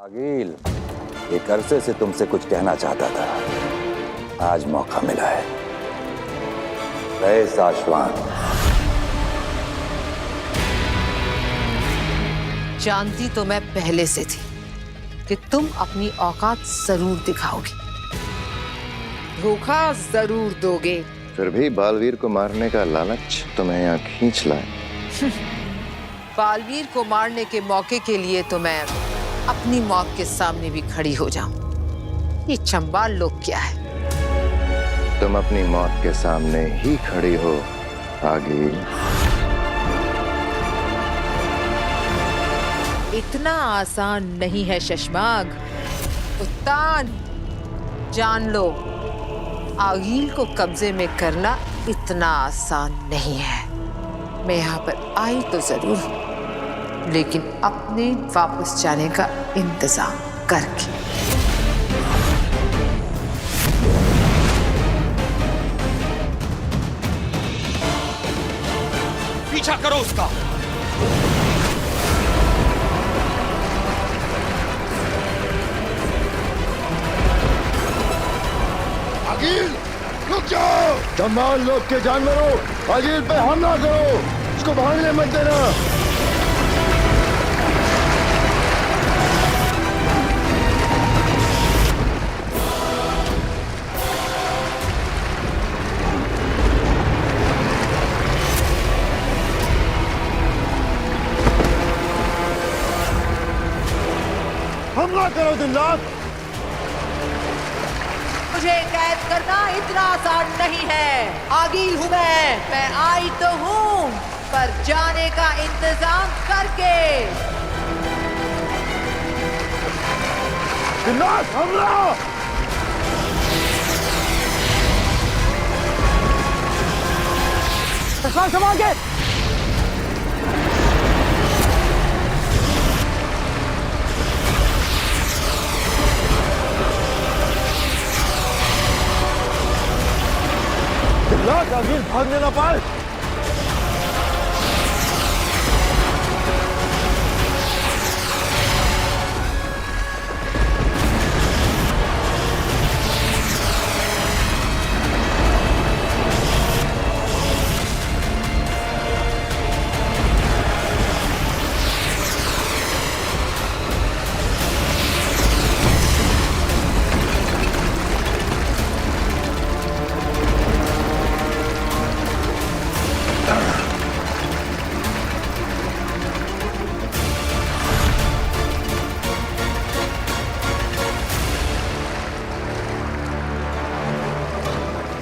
आगिल, एक अरसे से तुमसे कुछ कहना चाहता था, आज मौका मिला है। रईस आशवान, जानती तो मैं पहले से थी कि तुम अपनी औकात जरूर दिखाओगे, धोखा जरूर दोगे। फिर भी बालवीर को मारने का लालच तुम्हें यहाँ खींच लाए। बालवीर को मारने के मौके के लिए तो मैं अपनी मौत के सामने भी खड़ी हो जाऊं। ये चंबाल लोग क्या है? तुम अपनी मौत के सामने ही खड़ी हो आगिल। इतना आसान नहीं है शशमाग। उत्तान, जान लो, आगिल को कब्जे में करना इतना आसान नहीं है। मैं यहाँ पर आई तो जरूर हूँ, लेकिन अपने वापस जाने का इंतजाम करके। पीछा करो उसका। आगिल, रुक जाओ। चंबाल लोग के जानवरों, आगिल पे हमला करो, उसको भागने मत देना। हमला करो दिन रात। मुझे कैद करना इतना आसान नहीं है। आगिल हूँ मैं आई तो हूँ, पर जाने का इंतजाम करके। दिन रात हमला। संभाल के। आगिल भागने ना पाए।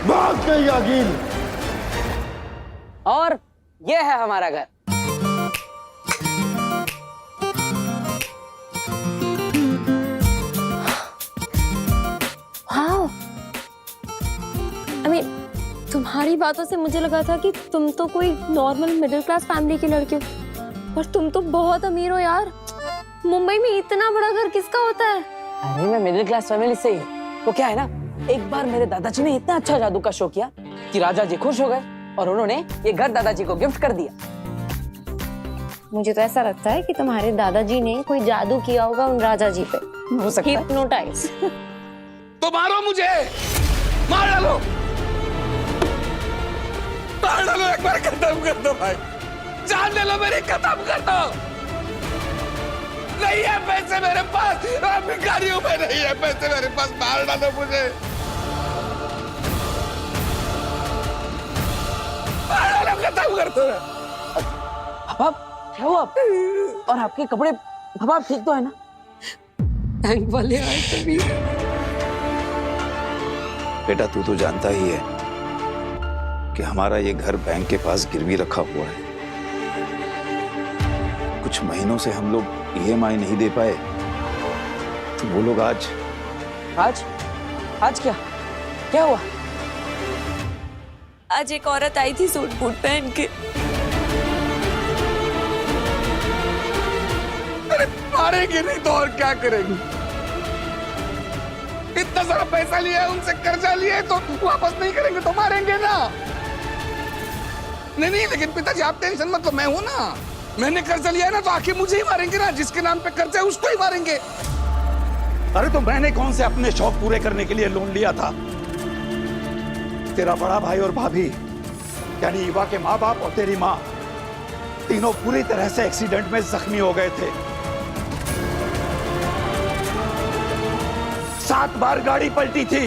भाग गई आगिल। और ये है हमारा घर। वाह, तुम्हारी बातों से मुझे लगा था कि तुम तो कोई नॉर्मल मिडिल क्लास फैमिली के लड़के हो, और तुम तो बहुत अमीर हो यार। मुंबई में इतना बड़ा घर किसका होता है? अरे मैं मिडिल क्लास फैमिली से ही हूँ। वो क्या है ना, एक बार मेरे दादाजी ने इतना अच्छा जादू का शो किया कि राजा जी खुश हो गए और उन्होंने ये घर दादाजी को गिफ्ट कर दिया। मुझे तो ऐसा लगता है कि तुम्हारे दादाजी ने कोई जादू किया होगा उन राजा जी पे। हो सकता है। हिप्नोटाइज। तो मारो मुझे, मार डालो, मार डालो, एक बार खत्म कर दो भाई, जान ले लो मेरी, खत्म कर दो। नहीं है पैसे मेरे पास, भिखारी हूं मैं, नहीं है पैसे मेरे पास, मार डालो मुझे, मार डालो, खत्म कर दो। पापा क्या हुआ? और आपके कपड़े, पापा ठीक तो है ना? बैंक वाले आए तभी। बेटा तू तो जानता ही है कि हमारा ये घर बैंक के पास गिरवी रखा हुआ है। कुछ महीनों से हम लोग EMI नहीं दे पाए, तो वो लोग आज क्या हुआ? आज एक औरत आई थी सूट बूट पहन के। अरे मारेंगे नहीं तो और क्या करेंगे? इतना सारा पैसा लिया है, उनसे कर्जा लिया है, तो वापस नहीं करेंगे तो मारेंगे ना। नहीं नहीं, लेकिन पिताजी आप टेंशन मत लो, मैं हूं ना। मैंने कर्जा लिया है ना, तो आखिर मुझे ही मारेंगे ना। जिसके नाम पे कर्जा है उसको ही मारेंगे। अरे तो मैंने कौन से अपने शौक पूरे करने के लिए लोन लिया था? तेरा बड़ा भाई और भाभी यानी ईवा के माँ बाप और तेरी माँ तीनों पूरी तरह से एक्सीडेंट में जख्मी हो गए थे। 7 बार गाड़ी पलटी थी।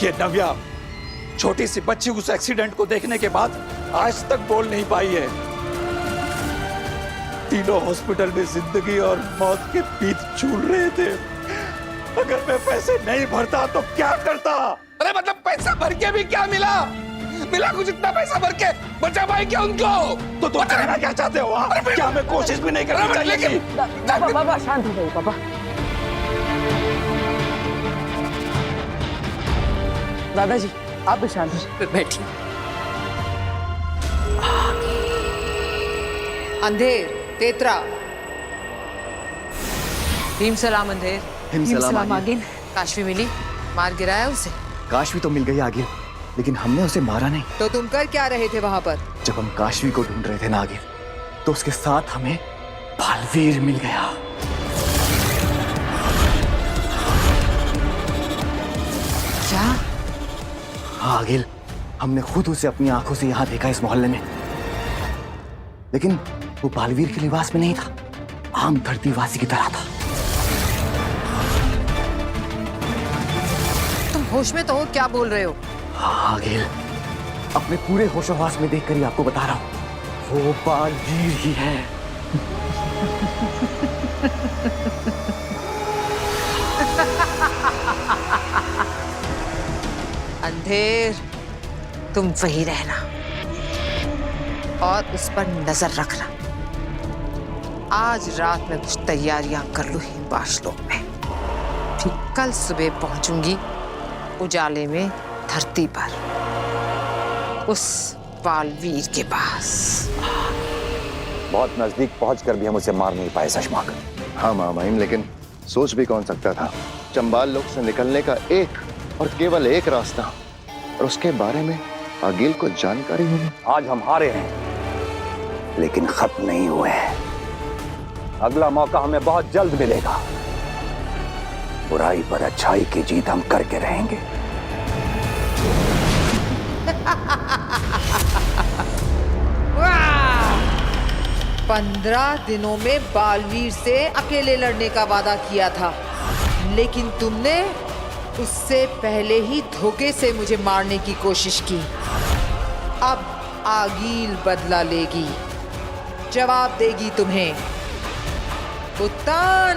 ये नव्या छोटी सी बच्ची उस एक्सीडेंट को देखने के बाद आज तक बोल नहीं पाई है। तीनों हॉस्पिटल में जिंदगी और मौत के बीच झूल रहे थे। अगर मैं पैसे नहीं भरता तो क्या करता? अरे मतलब पैसा भर के भी क्या मिला? मिला कुछ? इतना पैसा भर के बचा पाए क्या उनको? तो तुम कहना क्या चाहते हो? क्या हमें कोशिश भी नहीं करनी चाहिए? लेकिन पापा पापा शांत हो जाइए पापा। दादाजी आप भी शांत हो जाइए। बैठिए। अंधेर, तेतरा, भीम सलाम अंधेर। सलाम आगिल। काशवी मिली? मार गिराया उसे? काशवी तो मिल गई आगिल, लेकिन हमने उसे मारा नहीं। तो तुम कर क्या रहे थे वहां पर? जब हम काशवी को ढूंढ रहे थे ना आगिल, तो उसके साथ हमें बालवीर मिल गया। क्या? हाँ आगिल, हमने खुद उसे अपनी आंखों से यहाँ देखा इस मोहल्ले में, लेकिन वो बालवीर के लिबास में नहीं था, आम धरतीवासी की तरह था। होश में तो हो? क्या बोल रहे हो? हाँ आगिल, अपने पूरे होशोहवास में देखकर ही आपको बता रहा हूँ, वो बालवीर ही है। अंधेर, तुम वही रहना और उस पर नजर रखना। आज रात में कुछ तैयारियां कर लूं हिमवाशलोक में, फिर कल सुबह पहुंचूंगी उजाले में धरती पर उस बालवीर के पास। बहुत नजदीक पहुंचकर भी हम उसे मार नहीं पाए शशमाक। हाँ मामाइन, लेकिन सोच भी कौन सकता था, चंबाल लोक से निकलने का एक और केवल एक रास्ता, और उसके बारे में आगिल को जानकारी होगी। आज हम हारे हैं, लेकिन खत्म नहीं हुए हैं। अगला मौका हमें बहुत जल्द मिलेगा। बुराई पर अच्छाई की जीत हम करके रहेंगे। वाह! 15 दिनों में बालवीर से अकेले लड़ने का वादा किया था, लेकिन तुमने उससे पहले ही धोखे से मुझे मारने की कोशिश की। अब आगील बदला लेगी, जवाब देगी तुम्हें। उत्तान,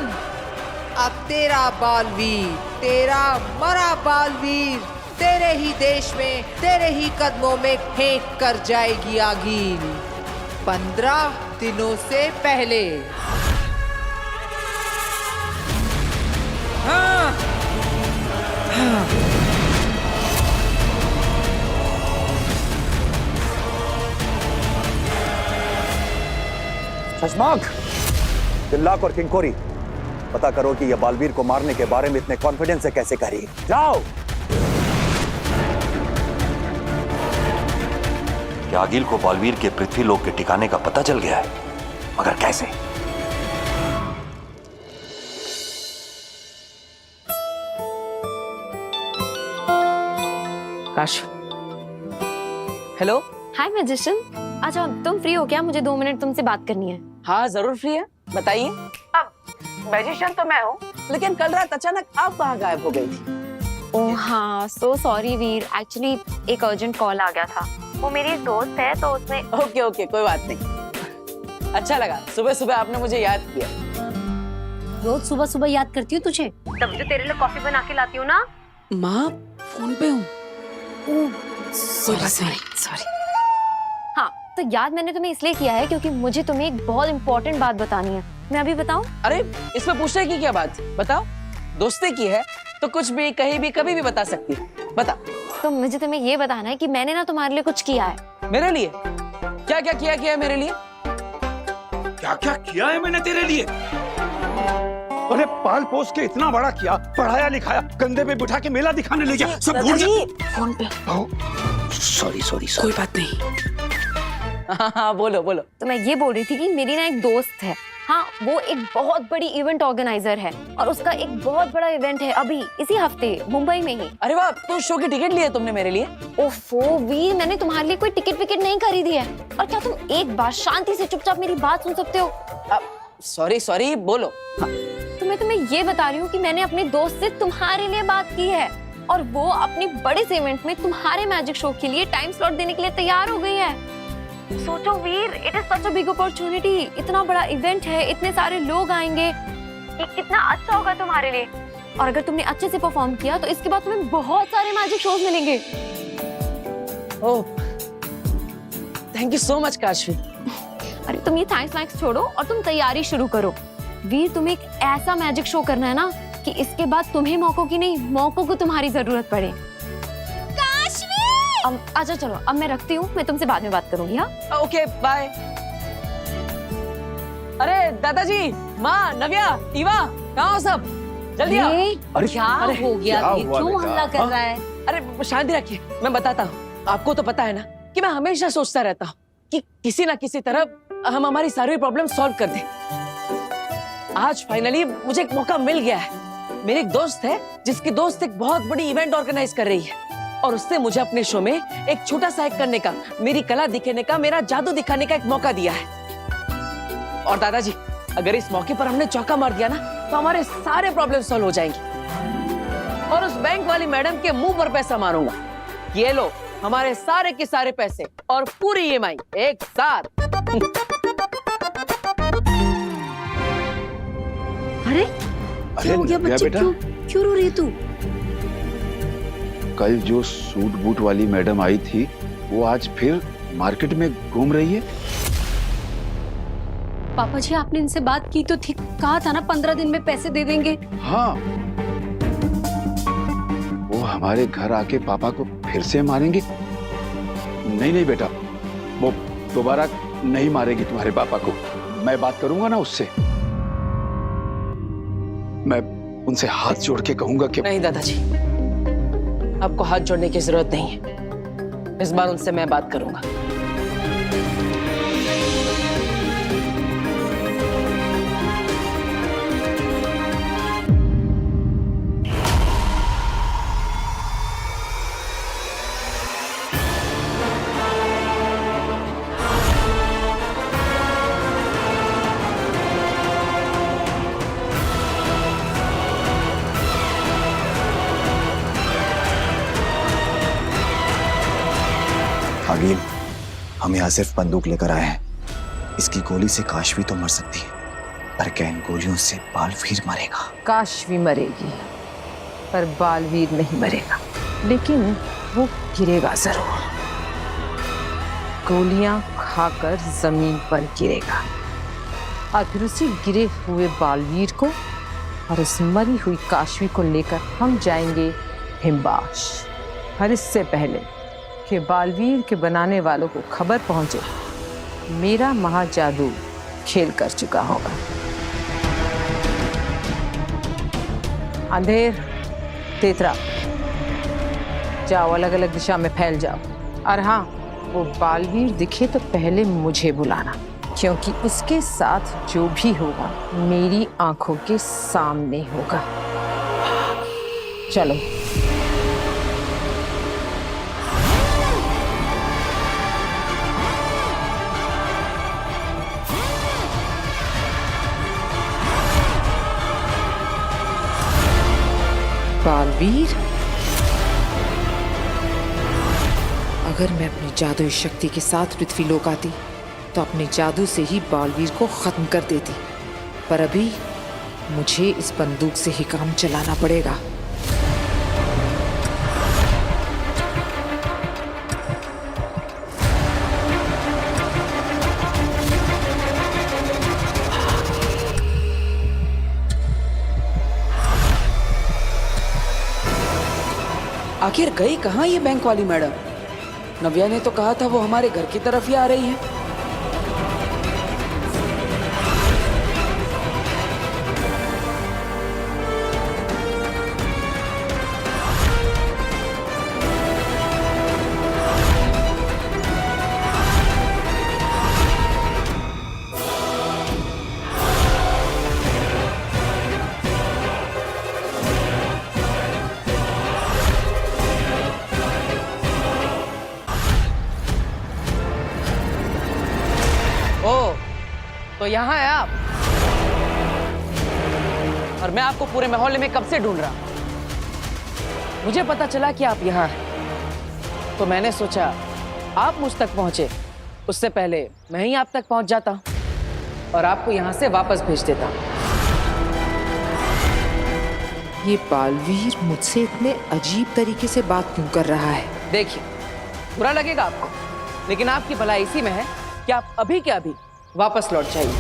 अब तेरा बालवीर, तेरा मरा बालवीर तेरे ही देश में, तेरे ही कदमों में फेंक कर जाएगी आगील, 15 दिनों से पहले। हाँ। हाँ। शशमाक, दिल्लाक और किंकोरी, पता करो कि यह बालवीर को मारने के बारे में इतने कॉन्फिडेंस से कैसे कह रही है। जाओ। क्या आगिल को बालवीर के पृथ्वीलोक के ठिकाने का पता चल गया है? मगर कैसे? काश। हेलो। हाय मैजिशियन, अच्छा तुम फ्री हो क्या? मुझे 2 मिनट तुमसे बात करनी है। हाँ जरूर फ्री है, बताइए। अब मैजिशियन तो मैं हूँ, लेकिन कल रात अचानक आप कहाँ गायब हो गई थी? ओह हाँ, सो सॉरी वीर, एक्चुअली एक अर्जेंट कॉल आ गया था। वो मेरी एक दोस्त है तो उसने। ओके ओके, कोई बात नहीं। अच्छा लगा सुबह सुबह आपने मुझे याद किया। रोज सुबह सुबह याद करती हूँ तुझे, तब जो तेरे लिए कॉफी बना के लाती हूँ ना। माँ फोन पे हूँ। सॉरी। हाँ तो याद मैंने तुम्हें इसलिए किया है क्योंकि मुझे तुम्हें एक बहुत इंपॉर्टेंट बात बतानी है। मैं अभी बताऊं? अरे इसमें पूछने की क्या बात, बताओ। दोस्ती की है तो कुछ भी कहीं भी कभी भी बता सकती है, बता। तो मुझे तुम्हें ये बताना है कि मैंने ना तुम्हारे लिए कुछ किया है। मेरे लिए? क्या क्या किया है मेरे लिए? क्या क्या किया है मैंने तेरे लिए? अरे पाल पोस के इतना बड़ा किया, पढ़ाया लिखाया, कंधे पे बिठा के मेला दिखाने ले गया, सब भूल जा। फोन पे। सॉरी कोई बात नहीं। हाँ बोलो बोलो। तो मैं ये बोल रही थी कि मेरी ना एक दोस्त है हाँ, वो एक बहुत बड़ी इवेंट ऑर्गेनाइजर है और उसका एक बहुत बड़ा इवेंट है अभी इसी हफ्ते मुंबई में ही। अरे वाह, तो शो की टिकट ली है तुमने मेरे लिए? ओफो वीर, मैंने तुम्हारे लिए कोई टिकट विकेट नहीं खरीदी है। और क्या तुम एक बार शांति से चुपचाप मेरी बात सुन सकते हो? सॉरी, बोलो। तो मैं तुम्हें ये बता रही हूँ कि मैंने अपने दोस्त से तुम्हारे लिए बात की है और वो अपने बड़े से इवेंट में तुम्हारे मैजिक शो के लिए टाइम स्लॉट देने के लिए तैयार हो गई है। सोचो Veer, it is such a big opportunity. इतना बड़ा इवेंट है, इतने सारे लोग आएंगे, ये कितना अच्छा होगा तुम्हारे लिए। और अगर तुमने अच्छे से परफॉर्म किया तो इसके बाद तुम्हें बहुत सारे मैजिक शोज मिलेंगे। Oh, thank you so much Kashvi. अरे तुम ये थैंक्स छोड़ो और तुम तैयारी शुरू करो। वीर, तुम्हें एक ऐसा मैजिक शो करना है ना कि इसके बाद तुम्हें मौकों की नहीं, मौकों को तुम्हारी जरूरत पड़े। आजा चलो, अब मैं रखती हूँ, मैं तुमसे बाद में बात करूंगी। हाँ ओके, बाय। अरे दादाजी, माँ, नव्या, ईवा, कहाँ हो सब? जल्दी आओ। अरे क्या हो गया? क्यों हमला कर रहा है? अरे शांति रखिए, मैं बताता हूँ। आपको तो पता है ना कि मैं हमेशा सोचता रहता हूँ कि किसी ना किसी तरह हम हमारी सारी प्रॉब्लम सॉल्व कर दें। आज फाइनली मुझे एक मौका मिल गया है। मेरे एक दोस्त है जिसकी दोस्त एक बहुत बड़ी इवेंट ऑर्गेनाइज कर रही है और उसने मुझे अपने शो में एक छोटा सा एक्ट करने का, मेरी कला दिखाने का, मेरा जादू दिखाने का एक मौका दिया है। और दादाजी, अगर इस मौके पर हमने चौका मार दिया ना तो हमारे सारे प्रॉब्लम सॉल्व हो जाएंगे। और उस बैंक वाली मैडम के मुंह पर पैसा मारूंगा। ये लो हमारे सारे के सारे पैसे और पूरी EMI एक साथ। अरे क्या हो गया बच्चे? क्यों रो रही तू? कल जो सूट बूट वाली मैडम आई थी वो आज फिर मार्केट में घूम रही है। पापा जी, आपने इनसे बात की तो थी, कहा था ना 15 दिन में पैसे दे देंगे। हाँ, वो हमारे घर आके पापा को फिर से मारेंगे। नहीं बेटा, वो दोबारा नहीं मारेगी तुम्हारे पापा को। मैं बात करूंगा ना उससे, मैं उनसे हाथ जोड़ के कहूंगा कि नहीं दादाजी, आपको हाथ जोड़ने की जरूरत नहीं है। इस बार उनसे मैं बात करूंगा। आगिल, हम यहाँ सिर्फ बंदूक लेकर आए हैं। इसकी गोली से काशवी तो मर सकती है, पर क्या इन गोलियों से बालवीर मरेगा? काशवी मरेगी पर बालवीर नहीं मरेगा, लेकिन वो गिरेगा जरूर। गोलियां खाकर जमीन पर गिरेगा और फिर उसी गिरे हुए बालवीर को और उस मरी हुई काशवी को लेकर हम जाएंगे हिमबाश। और इससे पहले कि बालवीर के बनाने वालों को खबर पहुंचे, मेरा महाजादू खेल कर चुका होगा। अंधेर, तेतरा, जाओ अलग अलग दिशा में फैल जाओ। और हाँ, वो बालवीर दिखे तो पहले मुझे बुलाना, क्योंकि उसके साथ जो भी होगा मेरी आंखों के सामने होगा। चलो। बालवीर, अगर मैं अपनी जादुई शक्ति के साथ पृथ्वी लोक आती तो अपने जादू से ही बालवीर को खत्म कर देती, पर अभी मुझे इस बंदूक से ही काम चलाना पड़ेगा। आखिर गई कहाँ ये बैंक वाली मैडम? नव्या ने तो कहा था वो हमारे घर की तरफ ही आ रही है। यहाँ है आप, और मैं आपको पूरे मोहल्ले में कब से ढूंढ रहा हूं। मुझे पता चला कि आप यहाँ हैं, तो मैंने सोचा आप मुझ तक पहुंचे उससे पहले मैं ही आप तक पहुंच जाता हूं और आपको यहाँ से वापस भेज देता हूं। ये बालवीर मुझसे इतने अजीब तरीके से बात क्यों कर रहा है? देखिए, बुरा लगेगा आपको, लेकिन आपकी भलाई इसी में है कि आप अभी के अभी वापस लौट जाइए।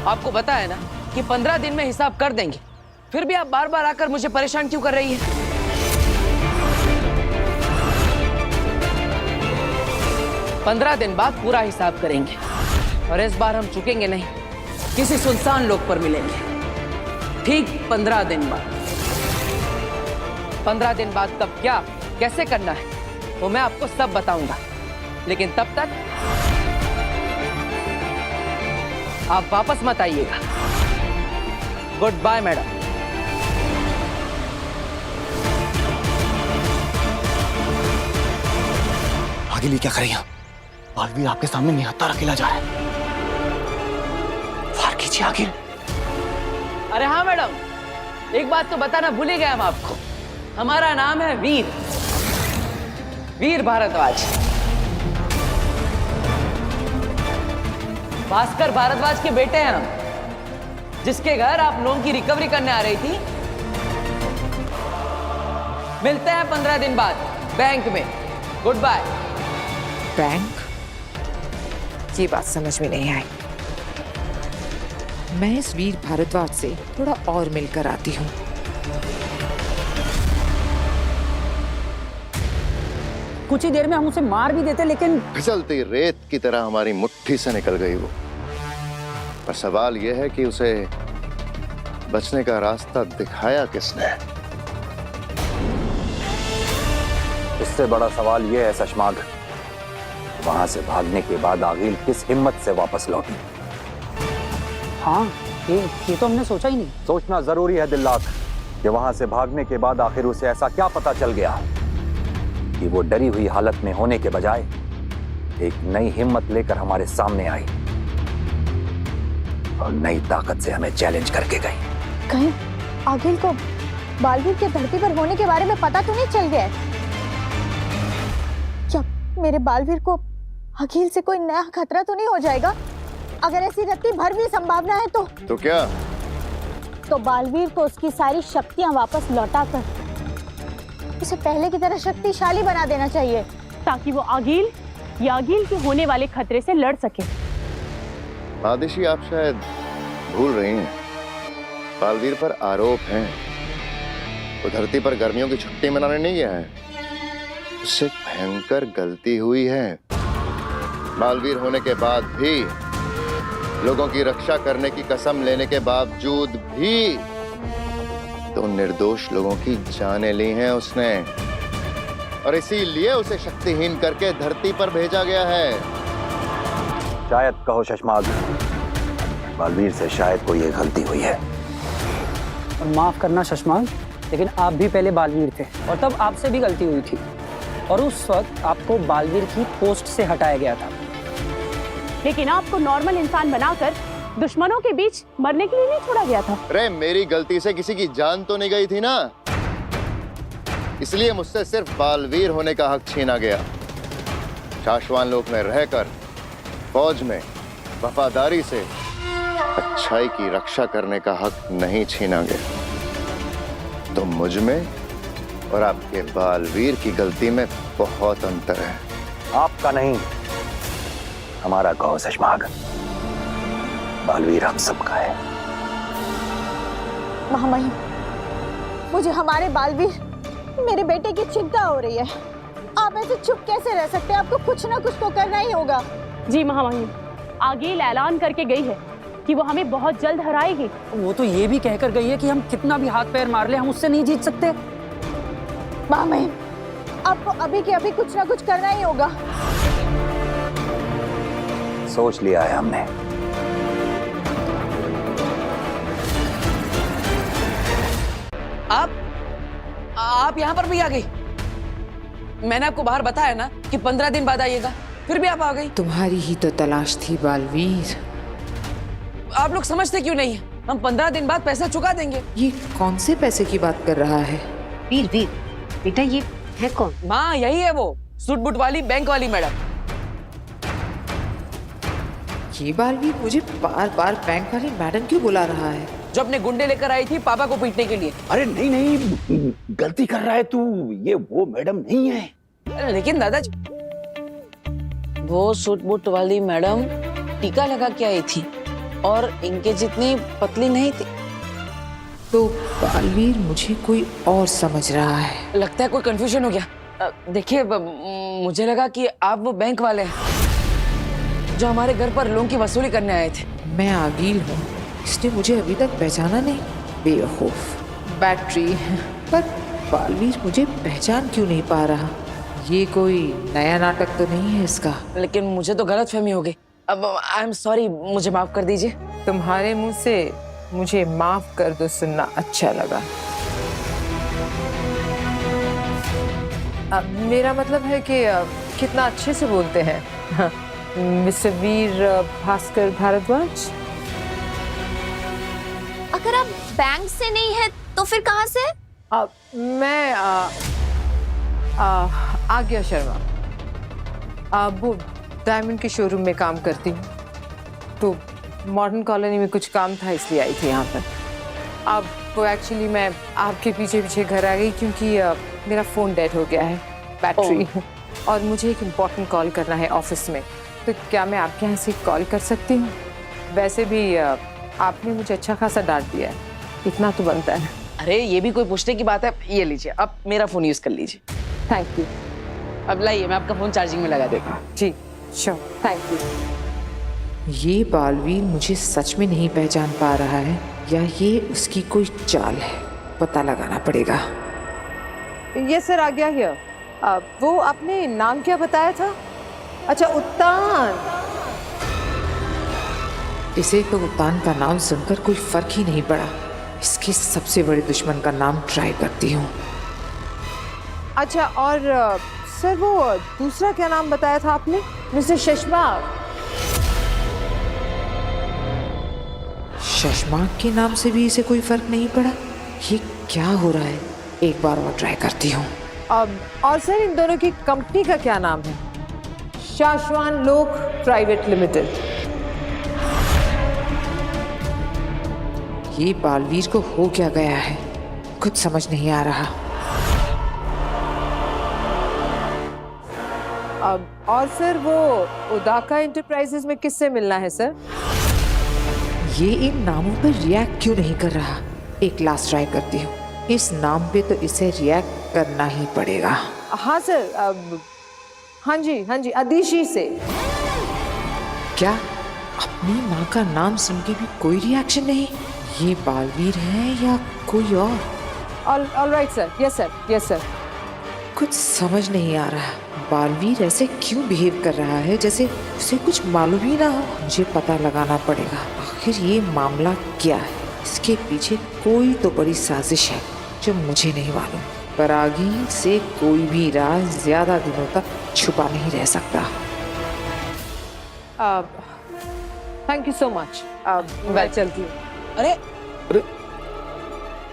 आपको पता है ना कि 15 दिन में हिसाब कर देंगे, फिर भी आप बार बार आकर मुझे परेशान क्यों कर रही है? पंद्रह दिन बाद पूरा हिसाब करेंगे और इस बार हम चुकेंगे नहीं, किसी सुनसान लोक पर मिलेंगे। ठीक 15 दिन बाद। 15 दिन बाद कब क्या कैसे करना है वो मैं आपको सब बताऊंगा, लेकिन तब तक आप वापस मत आइएगा। Goodbye madam. आगे लिए क्या करें यहाँ? बालवीर आपके सामने निहत्था अकेला जा रहा है। वार कीजिए आगे। अरे हाँ मैडम, एक बात तो बताना भूल ही गया हम आपको। हमारा नाम है वीर, वीर भारद्वाज। भास्कर भारद्वाज के बेटे हैं हम, जिसके घर आप लोगों की रिकवरी करने आ रही थी। मिलते हैं 15 दिन बाद बैंक में। Goodbye. बैंक? ये बात समझ में नहीं आई। मैं इस वीर भारद्वाज से थोड़ा और मिलकर आती हूँ। कुछ ही देर में हम उसे मार भी देते, लेकिन फिसलती रेत की तरह हमारी मुट्ठी से निकल गई वो। पर सवाल यह है कि उसे बचने का रास्ता दिखाया किसने? इससे बड़ा सवाल यह है शशमाग, वहां से भागने के बाद आगिल किस हिम्मत से वापस लौटी? हाँ, ये तो हमने सोचा ही नहीं। सोचना जरूरी है दिल्लाक कि वहां से भागने के बाद आखिर उसे ऐसा क्या पता चल गया कि वो डरी हुई हालत में होने के बजाय एक नई हिम्मत लेकर हमारे सामने आई और नई ताकत से हमें चैलेंज करके गई। कहीं आगिल को बालवीर के धरती पर होने के बारे में पता तो नहीं चल गया? क्या मेरे बालवीर को आगिल से कोई नया खतरा तो नहीं हो जाएगा? अगर ऐसी रत्ती भर भी संभावना है तो क्या? तो बालवीर को उसकी सारी शक्तियां वापस लौटाकर उसे पहले की तरह शक्तिशाली बना देना चाहिए, ताकि वो आगिल या आगिल के होने वाले खतरे से लड़ सके। आदिशी, आप शायद भूल रही हैं, बालवीर पर आरोप हैं। वो धरती पर गर्मियों की छुट्टी मनाने नहीं गया है, उससे भयंकर गलती हुई है। बालवीर होने के बाद भी, लोगों की रक्षा करने की कसम लेने के बावजूद भी तो निर्दोष लोगों की जानें ली हैं उसने, और इसीलिए उसे शक्तिहीन करके धरती पर भेजा गया है। शायद कहो शशमाग, बालवीर से शायद कोई ये गलती हुई है। और माफ करना शशमाग, लेकिन आप भी पहले बालवीर थे और तब आपसे भी गलती हुई थी, और उस वक्त आपको बालवीर की पोस्ट से हटाया गया था। लेकिन आपको नॉर्मल इंसान बनाकर दुश्मनों के बीच मरने के लिए नहीं छोड़ा गया था। अरे मेरी गलती से किसी की जान तो नहीं गई थी ना, इसलिए मुझसे सिर्फ बालवीर होने का हक छीना गया। शाश्वान लोक में रहकर फौज में वफादारी से अच्छाई की रक्षा करने का हक नहीं छीना गया। तो मुझ में और आपके बालवीर की गलती में बहुत अंतर है। आपका नहीं, हमारा कहो शशमाग। बालवीर हम सबका है। महामहिम, मुझे हमारे बालवीर, मेरे बेटे की चिंता हो रही है। आप ऐसे चुप कैसे रह सकते हैं? आपको कुछ ना कुछ तो करना ही होगा। जी महामहिम, आगिल ऐलान करके गई है कि वो हमें बहुत जल्द हराएगी। वो तो ये भी कहकर गई है कि हम कितना भी हाथ पैर मार ले, हम उससे नहीं जीत सकते। महामहिम, आपको अभी के अभी कुछ ना कुछ करना ही होगा। सोच लिया है हमने। आप यहाँ पर भी आ गई? मैंने आपको बाहर बताया ना कि 15 दिन बाद आइएगा। फिर भी आप आ गई। तुम्हारी ही तो तलाश थी बालवीर। आप लोग समझते क्यों नहीं है? हम 15 दिन बाद पैसा चुका देंगे। ये कौन से पैसे की बात कर रहा है? वीर वीर बेटा ये है कौन? माँ यही है वो सूट बूट वाली बैंक वाली मैडम। ये बालवीर मुझे बार बार बैंक वाली मैडम क्यों बुला रहा है? जो अपने गुंडे लेकर आई थी पापा को पीटने के लिए। अरे नहीं नहीं, गलती कर रहा है तू, ये वो मैडम नहीं है। लेकिन दादाजी, वो सूट बूट वाली मैडम टीका लगा के आई थी और इनके जितनी पतली नहीं थी। तो बालवीर मुझे कोई और समझ रहा है। लगता है कोई कंफ्यूजन हो गया। देखिए मुझे लगा कि आप वो बैंक वाले हैं जो हमारे घर पर लोन की वसूली करने आए थे। मैं आगील हूँ, इसने मुझे अभी तक पहचाना नहीं। बेवकूफ बैटरी। पर बालवीर मुझे पहचान क्यों नहीं पा रहा? ये कोई नया नाटक तो नहीं है इसका? लेकिन मुझे तो गलतफहमी हो गई। अब आई एम सॉरी, मुझे माफ कर दीजिए। तुम्हारे मुंह से मुझे माफ कर दो सुनना अच्छा लगा। मेरा मतलब है कि कितना अच्छे से बोलते हैं। हाँ, मिस्टर वीर भास्कर भारद्वाज। अगर आप बैंक से नहीं है तो फिर कहाँ से? मैं आज्ञा शर्मा, वो डायमंड के शोरूम में काम करती हूँ। तो मॉडर्न कॉलोनी में कुछ काम था इसलिए आई थी यहाँ पर। अब वो एक्चुअली मैं आपके पीछे पीछे घर आ गई क्योंकि मेरा फ़ोन डेड हो गया है, बैटरी। और मुझे एक इम्पॉर्टेंट कॉल करना है ऑफिस में। तो क्या मैं आपके यहाँ से कॉल कर सकती हूँ? वैसे भी आपने मुझे अच्छा खासा डांट दिया है, इतना तो बनता है। अरे ये भी कोई पूछने की बात है? ये लीजिए, आप मेरा फोन यूज कर लीजिए। Thank you. अब लाइए, मैं आपका फोन चार्जिंग में लगा देता हूँ। जी श्योर, थैंक यू। ये बालवीर मुझे सच में नहीं पहचान पा रहा है या ये उसकी कोई चाल है, पता लगाना पड़ेगा। यस सर, आ गया हियर। वो आपने नाम क्या बताया था? अच्छा, उत्तान। इसे तो उत्तान का नाम सुनकर कोई फर्क ही नहीं पड़ा। इसके सबसे बड़े दुश्मन का नाम ट्राई करती हूँ। अच्छा, और सर वो दूसरा क्या नाम बताया था आपने? मिस्टर शशमाक। शशमाक के नाम से भी इसे कोई फर्क नहीं पड़ा। ये क्या हो रहा है? एक बार और ट्राई करती हूँ। और सर इन दोनों की कंपनी का क्या नाम है? शाश्वान लोक प्राइवेट लिमिटेड। ये बालवीर को हो क्या गया है, कुछ समझ नहीं आ रहा। और सर वो उदाका एंटरप्राइजेस में किससे मिलना है सर? ये इन नामों पर रिएक्ट क्यों नहीं कर रहा? एक लास्ट ट्राई करती हूँ। इस नाम पे तो इसे रिएक्ट करना ही पड़ेगा। हाँ सर, हाँ जी, अदिशी से। क्या अपनी माँ का नाम सुन के भी कोई रिएक्शन नहीं? ये बालवीर है या कोई और? All right sir, yes sir. कुछ समझ नहीं आ रहा। बालवीर ऐसे क्यों बिहेव कर रहा है जैसे उसे कुछ मालूम ही ना हो? मुझे पता लगाना पड़ेगा आखिर ये मामला क्या है। इसके पीछे कोई तो बड़ी साजिश है जो मुझे नहीं मालूम। पर आगे से कोई भी राज ज्यादा दिनों तक छुपा नहीं रह सकता। Thank you so much. मैं चलती हूँ।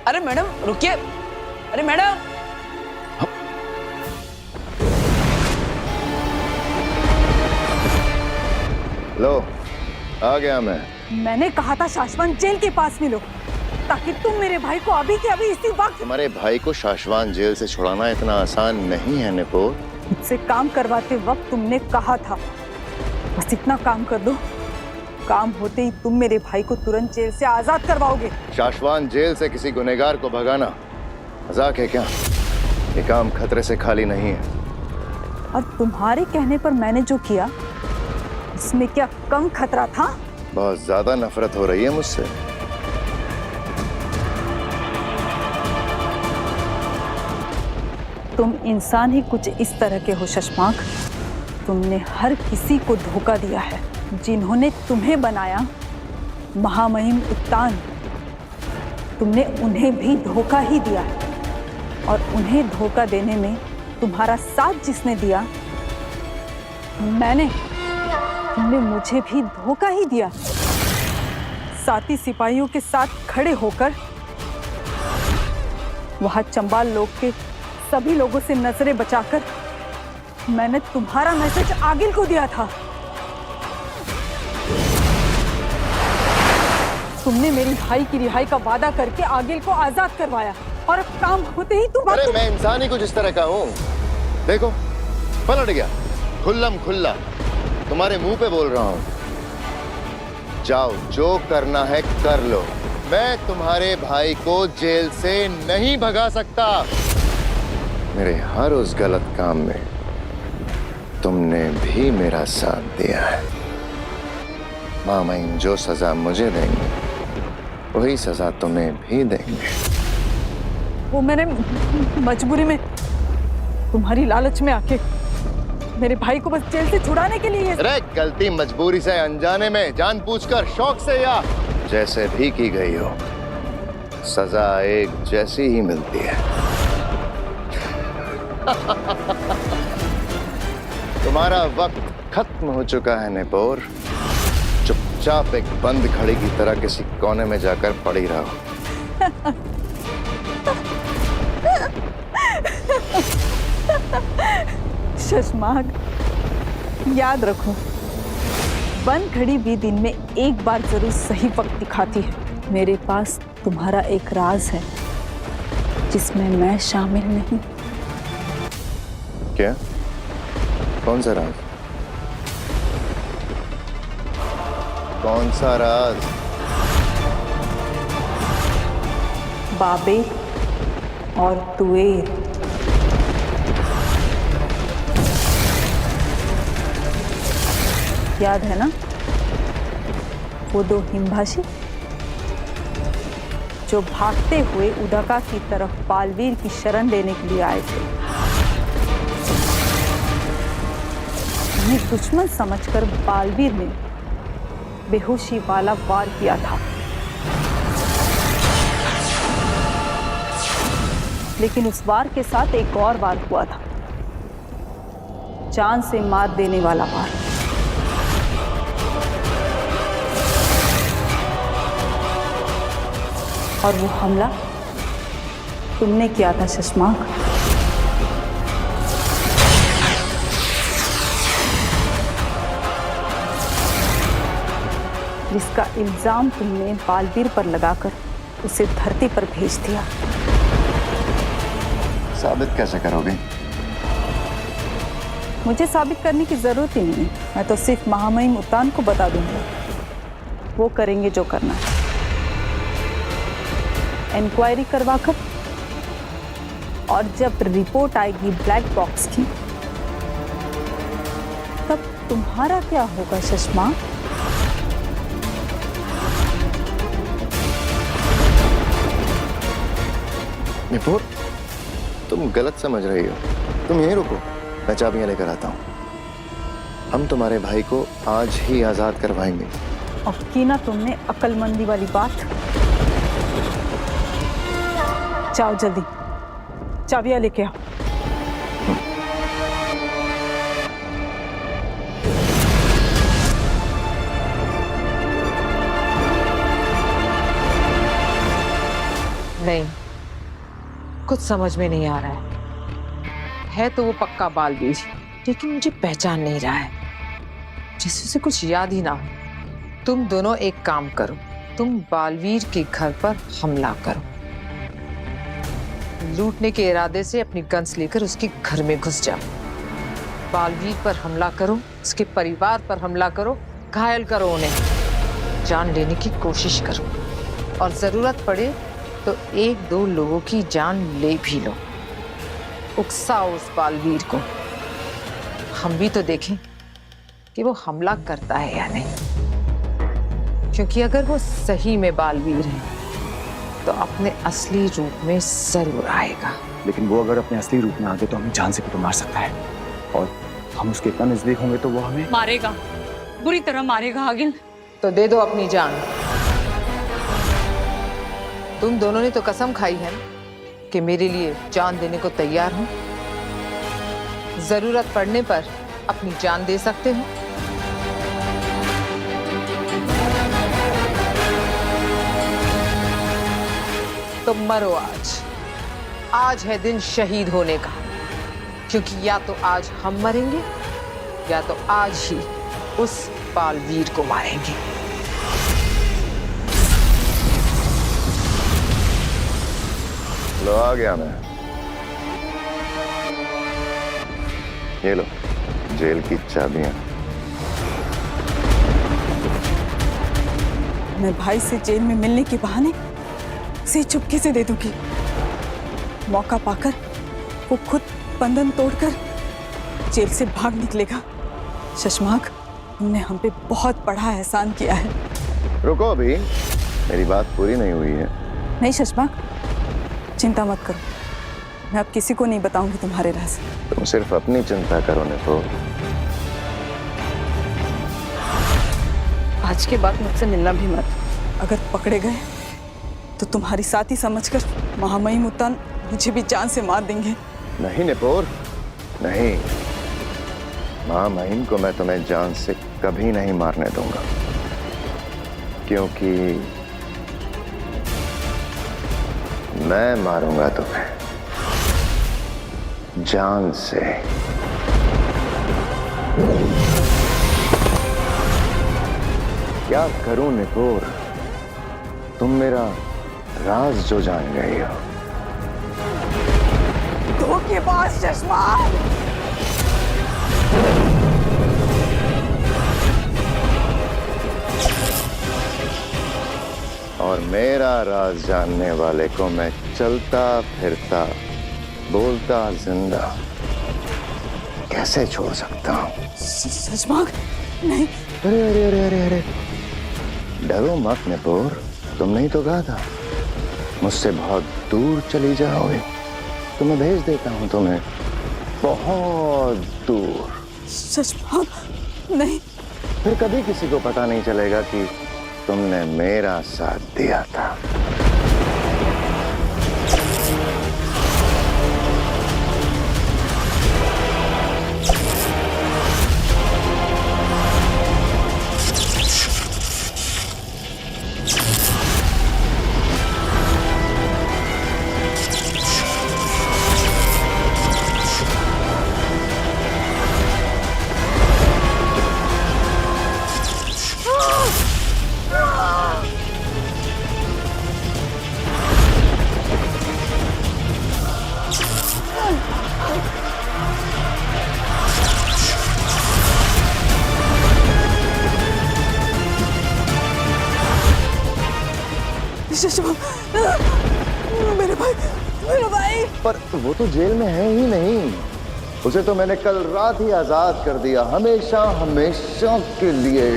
अरे मैडम रुकिए। अरे मैडम, लो, आ गया मैं। मैंने कहा था शाश्वत जेल के पास मिलो ताकि तुम मेरे भाई को अभी के अभी इसी वक्त। तुम्हारे भाई को शाश्वत जेल से छुड़ाना इतना आसान नहीं है निपोर। मुझसे काम करवाते वक्त तुमने कहा था बस इतना काम कर दो, काम होते ही तुम मेरे भाई को तुरंत जेल से आजाद करवाओगे। शाश्वत जेल से किसी गुनहगार को भगाना मजाक है क्या? ये काम खतरे से खाली नहीं है। और तुम्हारे कहने पर मैंने जो किया इसमें क्या कम खतरा था? बहुत ज्यादा नफरत हो रही है मुझसे। तुम इंसान ही कुछ इस तरह के हो शशमाक। तुमने हर किसी को धोखा दिया है। जिन्होंने तुम्हें बनाया महामहिम उत्तान, तुमने उन्हें भी धोखा ही दिया है। और उन्हें धोखा देने में तुम्हारा साथ जिसने दिया तुमने मुझे भी धोखा ही दिया। साथी सिपाहियों के साथ खड़े होकर वहां चंबाल लोग के सभी लोगों से नजरें बचाकर मैंने तुम्हारा मैसेज आगिल को दिया था। तुमने मेरी भाई की रिहाई का वादा करके आगिल को आजाद करवाया और अब काम होते ही तुम अरे मैं इंसान ही कुछ इस तरह का हूँ। देखो पलट गया खुल्लम खुल्ला, तुम्हारे मुंह पे बोल रहा हूँ। जाओ जो करना है कर लो, मैं तुम्हारे भाई को जेल से नहीं भगा सकता। मेरे हर उस गलत काम में तुमने भी मेरा साथ दिया है। मामाइन जो सजा मुझे देंगे वही सजा तुम्हें भी देंगे। वो मैंने मजबूरी में तुम्हारी लालच में आके मेरे भाई को बस जेल से छुड़ाने के लिए। अरे गलती मजबूरी से, अनजाने में, जानबूझकर, शौक से या जैसे भी की गई हो, सजा एक जैसी ही मिलती है। तुम्हारा वक्त खत्म हो चुका है नेपोर। चुपचाप एक बंद खड़ी की तरह किसी कोने में जाकर पड़ी रहो। शशमाग, याद रखो, बंद घड़ी भी दिन में एक बार जरूर सही वक्त दिखाती है। मेरे पास तुम्हारा एक राज है जिसमें मैं शामिल नहीं। क्या? कौन सा राज? कौन सा राज? बाबे और तुएर। याद है ना वो दो हिमभाषी जो भागते हुए उदका की तरफ बालवीर की शरण लेने के लिए आए थे। उन्हें दुश्मन समझकर बालवीर ने बेहोशी वाला वार किया था, लेकिन उस वार के साथ एक और वार हुआ था, जान से मार देने वाला वार। और वो हमला तुमने किया था शशमाक। जिसका इल्जाम तुमने बालवीर पर लगाकर उसे धरती पर भेज दिया। साबित कैसे करोगे? मुझे साबित करने की जरूरत ही नहीं, मैं तो सिर्फ महामहिम उत्तान को बता दूंगा, वो करेंगे जो करना है। इंक्वायरी करवाकर और जब रिपोर्ट आएगी ब्लैक बॉक्स की, तब तुम्हारा क्या होगा शशमा? निपुर, तुम गलत समझ रही हो। तुम यहीं रुको, मैं चाबियां लेकर आता हूँ। हम तुम्हारे भाई को आज ही आजाद करवाएंगे। और की ना तुमने अक्लमंदी वाली बात। जाओ जल्दी, चाबियां लेके आओ। नहीं, कुछ समझ में नहीं आ रहा है तो वो पक्का बालवीर, लेकिन मुझे पहचान नहीं रहा है, जैसे उसे कुछ याद ही ना हो। तुम दोनों एक काम करो, तुम बालवीर के घर पर हमला करो, लूटने के इरादे से अपनी गन्स लेकर उसके घर में घुस जाओ, बालवीर पर हमला करो, उसके परिवार पर हमला करो, घायल करो उन्हें, जान लेने की कोशिश करो, और जरूरत पड़े तो एक दो लोगों की जान ले भी लो। उकसाओ उस बालवीर को, हम भी तो देखें कि वो हमला करता है या नहीं, क्योंकि अगर वो सही में बालवीर है तो अपने असली रूप में जरूर आएगा। लेकिन वो अगर अपने असली रूप में आ गए तो हमें जान से भी तो मार सकता है, और हम उसके इतना नजदीक होंगे तो वो हमें मारेगा, बुरी तरह मारेगा आगिल। तो दे दो अपनी जान। तुम दोनों ने तो कसम खाई है कि मेरे लिए जान देने को तैयार हो। जरूरत पड़ने पर अपनी जान दे सकते हो? तो मरो आज। आज है दिन शहीद होने का, क्योंकि या तो आज हम मरेंगे या तो आज ही उस बालवीर को मारेंगे। लो आ गया मैं। ये लो जेल की चाबियां। मैं भाई से जेल में मिलने के बहाने उसे चुपके से दे दूंगी। मौका पाकर वो खुद बंधन तोड़कर जेल से भाग निकलेगा। शशमाक, तुमने हम पे बहुत बड़ा एहसान किया है। रुको, अभी मेरी बात पूरी नहीं हुई है। नहीं शशमाक, चिंता मत करो, मैं अब किसी को नहीं बताऊंगी तुम्हारे राज। तुम सिर्फ अपनी चिंता करो निपोर। आज के बाद मुझसे मिलना भी मत। अगर पकड़े गए तो तुम्हारी साथी समझकर महामहिम उत्तान मुझे भी जान से मार देंगे। नहीं निपोर, नहीं। महामहिम को मैं तुम्हें जान से कभी नहीं मारने दूंगा, क्योंकि मैं मारूंगा तुम्हें जान से। क्या करूं निपोर, तुम मेरा राज जो जान गई हो। धोखेबाज चश्मा। और मेरा राज जानने वाले को मैं चलता फिरता बोलता जिंदा कैसे छोड़ सकता हूँ? शशमाक, नहीं। अरे अरे अरे अरे अरे, डरो मत निपोर, तुमने ही तो कहा था मुझसे बहुत दूर चली जाओगे, तो मैं भेज देता हूँ तुम्हें बहुत दूर। शशमाक, नहीं। फिर कभी किसी को पता नहीं चलेगा कि तुमने मेरा साथ दिया था। मेरे भाई, मेरे भाई। पर वो तो जेल में है ही नहीं, उसे तो मैंने कल रात ही आजाद कर दिया, हमेशा हमेशा के लिए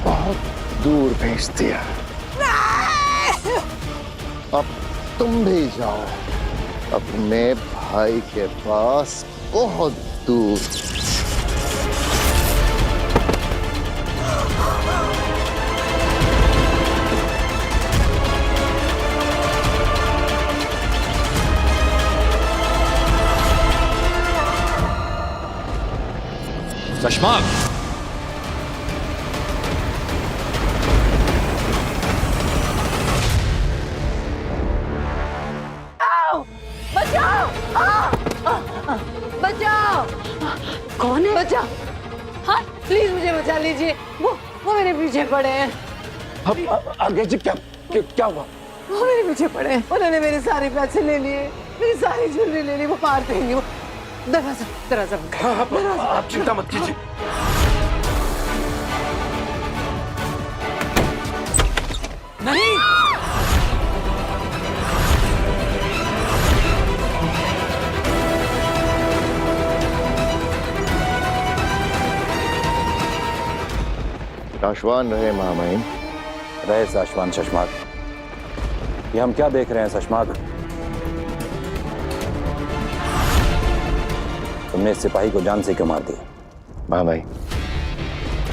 बहुत दूर भेज दिया। अब तुम भी जाओ अपने भाई के पास बहुत दूर। शशमाक, बचाओ! कौन है? बचाओ! हाँ, प्लीज मुझे बचा लीजिए। वो मेरे पीछे पड़े हैं। आगे जी, क्या हुआ? वो मेरे पीछे पड़े हैं। उन्होंने मेरे सारे पैसे ले लिए, मेरी सारी ज्वेलरी ले ली। वो मार देंगे। वो दरवाजा आप चिंता मत कीजिए। नहीं। आश्वान रहे महामहिम। रहे साशवान शशमाक। ये हम क्या देख रहे हैं शशमाक? तुमने इस सिपाही को जान से क्यों मार दिया? महामहिम,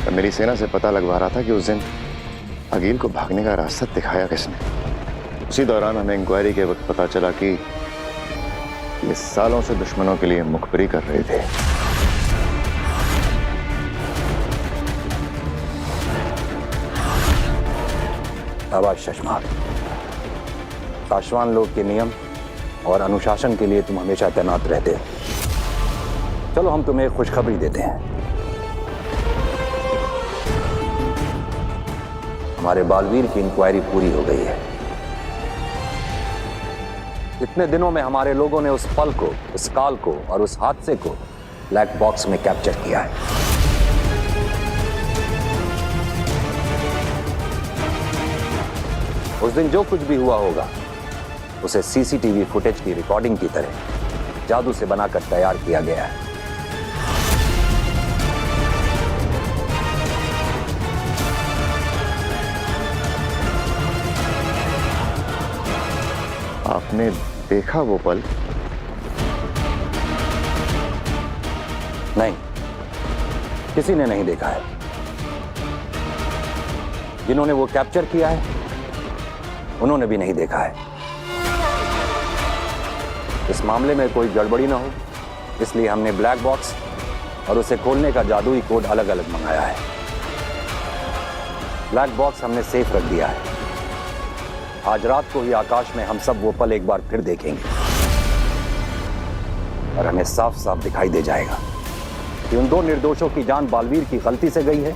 मैं मेरी सेना से पता लगवा रहा था कि उस दिन अगील को भागने का रास्ता दिखाया किसने। उसी दौरान हमें इंक्वायरी के वक्त पता चला कि ये सालों से दुश्मनों के लिए मुखबरी कर रहे थे। शाबाश शशमाक। पाशवान लोग के नियम और अनुशासन के लिए तुम हमेशा तैनात रहते हो। चलो हम तुम्हें एक खुशखबरी देते हैं। हमारे बालवीर की इंक्वायरी पूरी हो गई है। इतने दिनों में हमारे लोगों ने उस पल को, उस काल को और उस हादसे को ब्लैक बॉक्स में कैप्चर किया है। उस दिन जो कुछ भी हुआ होगा उसे सीसीटीवी फुटेज की रिकॉर्डिंग की तरह जादू से बनाकर तैयार किया गया है। आपने देखा वो पल? नहीं, किसी ने नहीं देखा है। जिन्होंने वो कैप्चर किया है उन्होंने भी नहीं देखा है। इस मामले में कोई गड़बड़ी ना हो इसलिए हमने ब्लैक बॉक्स और उसे खोलने का जादुई कोड अलग अलग मंगाया है। ब्लैक बॉक्स हमने सेफ रख दिया है। आज रात को ही आकाश में हम सब वो पल एक बार फिर देखेंगे और हमें साफ साफ दिखाई दे जाएगा कि उन दो निर्दोषों की जान बालवीर की गलती से गई है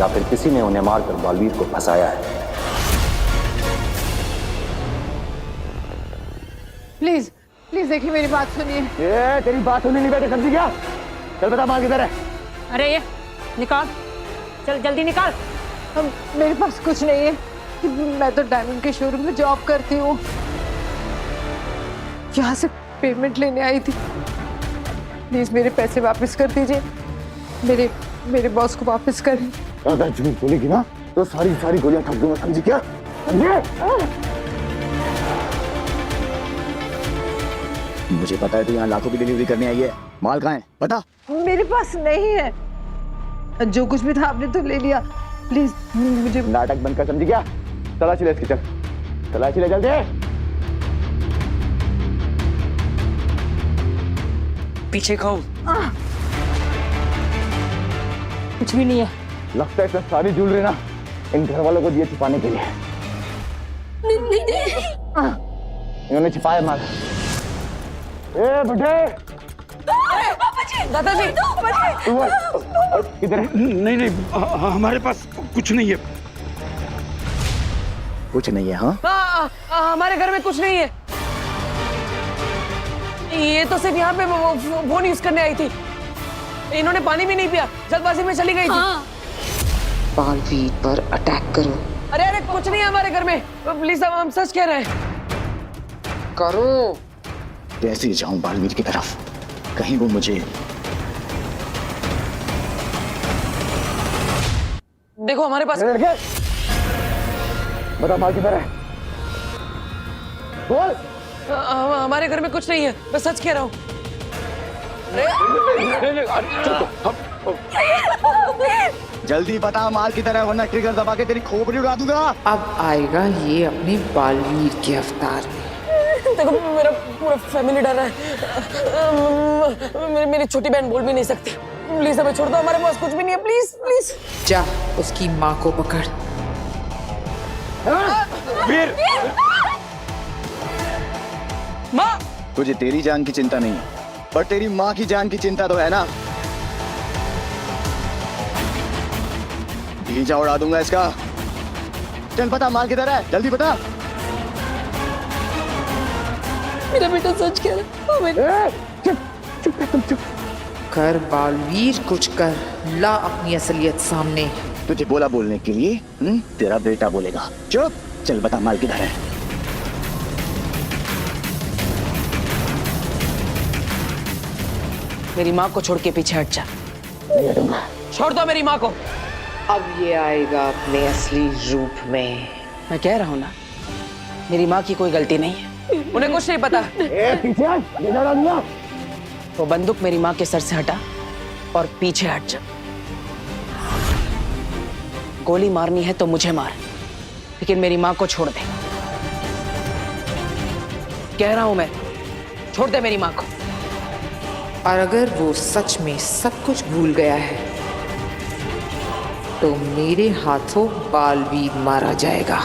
या फिर किसी ने उन्हें मारकर बालवीर को फंसाया है। प्लीज प्लीज देखिए, मेरी बात सुनिए। ये तेरी बात सुनने नहीं बैठे समझी क्या? चल बता माल किधर है? अरे ये निकाल, चल जल्दी निकाल। मेरे पास कुछ नहीं है। मैं तो डायमंड के शोरूम में जॉब करती हूँ। यहाँ से पेमेंट लेने आई थी। प्लीज मेरे पैसे वापस कर दीजिए। मेरे बॉस को वापस करें। अगर झूठ बोलेगी ना तो सारी गोलियां ठग दूंगा, समझी क्या? समझे? मुझे पता है तू यहाँ लाखों की डिलीवरी करने आई है। माल कहाँ है बता? मेरे पास नहीं है। जो कुछ भी था आपने तो ले लिया। प्लीज मुझे नाटक बंद कर, समझी क्या? तलाशी ले इसकी, चल तलाशी ले जल्दी। पीछे खाओ। कुछ भी नहीं है। लगता है सारी ज्वेलरी ना इन घर वालों को दिए छुपाने के लिए। इन्होंने छिपाया माल। ए बुढ़े! दादाजी किधर है? नहीं हमारे पास कुछ नहीं है। कुछ नहीं है? हाँ हमारे घर में कुछ नहीं है। ये तो सिर्फ यहाँ पे फोन यूज करने आई थी। इन्होंने पानी भी नहीं पिया, जल्दबाजी में चली गई थी। बालवीर पर अटैक करो। अरे कुछ नहीं है हमारे घर में। प्लीज हम सच कह रहे हैं। करो। कैसे जाऊं बालवीर की तरफ? कहीं वो मुझे देखो हमारे पास। बता माल किधर है? बोल। हमारे घर में कुछ नहीं है, मैं सच कह रहा हूँ। जल्दी बता माल की तरह, वरना ट्रिगर दबा के तेरी खोपड़ी उड़ा दूंगा। अब आएगा ये अपने बालवीर के अवतार में। देखो मेरा पूरा फैमिली डर रहा है। मेरी छोटी बहन बोल भी नहीं सकती। प्लीज हमें छोड़ दो, हमारे पास कुछ भी नहीं है। Please please. जा उसकी माँ को पकड़। वीर! माँ! तुझे तेरी जान की चिंता नहीं है, पर तेरी माँ की जान की चिंता तो है ना। भीजा उड़ा दूंगा इसका। चल बता माल किधर है, जल्दी बता। मेरा बेटा सच कह रहा है। चुप। कर बालवीर, कुछ कर, ला अपनी असलियत सामने। तुझे बोला बोलने के लिए तेरा बेटा बोलेगा। चुप। चल बता माल किधर है। मेरी माँ को छोड़ के पीछे हट जा। छोड़ दो मेरी माँ को। अब ये आएगा अपने असली रूप में। मैं कह रहा हूँ ना, मेरी माँ की कोई गलती नहीं है। उन्हें कुछ नहीं पता। वो बंदूक मेरी माँ के सर से हटा और पीछे हट जा। गोली मारनी है तो मुझे मार, लेकिन मेरी माँ को छोड़ दे। कह रहा हूं मैं, छोड़ दे मेरी माँ को। और अगर वो सच में सब कुछ भूल गया है तो मेरे हाथों बालवीर मारा जाएगा।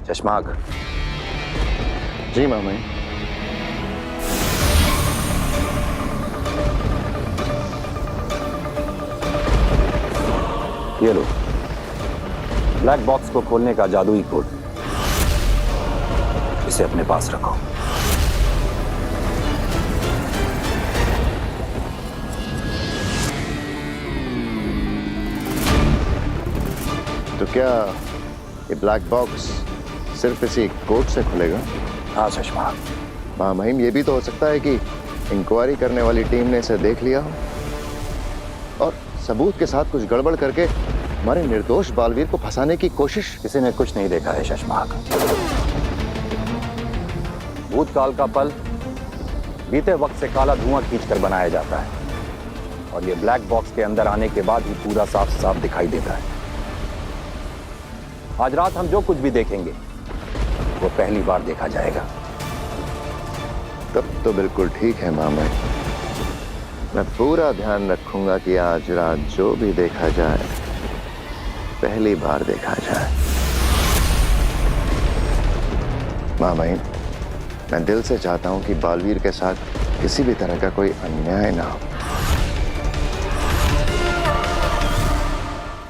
चश्माग। जी मामा जी। ये लो, ब्लैक बॉक्स को खोलने का जादुई कोड। इसे अपने पास रखो। तो क्या ये ब्लैक बॉक्स सिर्फ इसी कोड से खुलेगा? हाँ चश्मा। मां महिम, ये भी तो हो सकता है कि इंक्वायरी करने वाली टीम ने इसे देख लिया हो और सबूत के साथ कुछ गड़बड़ करके हमारे निर्दोष बालवीर को फंसाने की कोशिश। किसी ने कुछ नहीं देखा है शशमाक। भूतकाल का पल बीते वक्त से काला धुआं खींचकर बनाया जाता है और ये ब्लैक बॉक्स के अंदर आने के बाद ही पूरा साफ साफ दिखाई देता है। आज रात हम जो कुछ भी देखेंगे वो पहली बार देखा जाएगा। तब तो बिल्कुल ठीक है मामा। मैं पूरा ध्यान रखूंगा कि आज रात जो भी देखा जाए पहली बार देखा जाए। मामा, मैं दिल से चाहता हूं कि बालवीर के साथ किसी भी तरह का कोई अन्याय ना हो।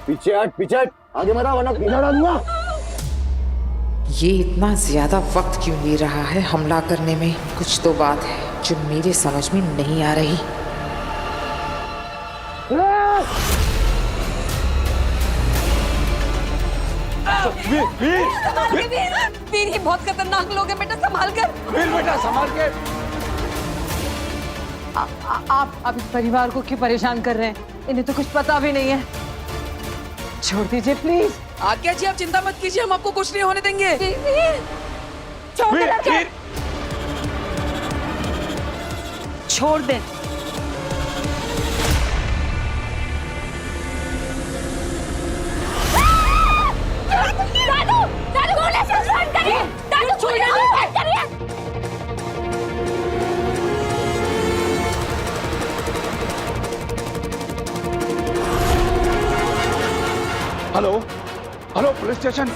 पीछे हट, आगे मत आ वरना पीछे डालूंगा। ये इतना ज्यादा वक्त क्यों ले रहा है हमला करने में? कुछ तो बात है जो मेरे समझ में नहीं आ रही। वीर ये बहुत खतरनाक लोग हैं बेटा, संभाल कर। वीर बेटा संभाल के। आप इस परिवार को क्यों परेशान कर रहे हैं? इन्हें तो कुछ पता भी नहीं है। छोड़ दीजिए प्लीज। आज्ञा जी, आप चिंता मत कीजिए, हम आपको कुछ नहीं होने देंगे। छोड़ दे। Hello hello, police station.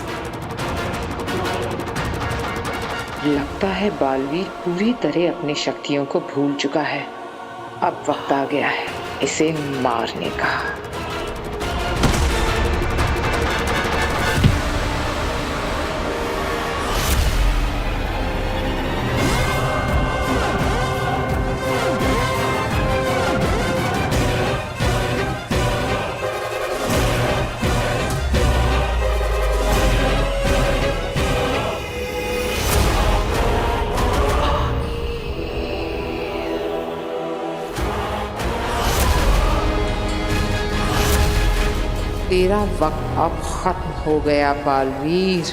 लगता है बालवीर पूरी तरह अपनी शक्तियों को भूल चुका है। अब वक्त आ गया है इसे मारने का। तेरा वक्त अब खत्म हो गया बालवीर।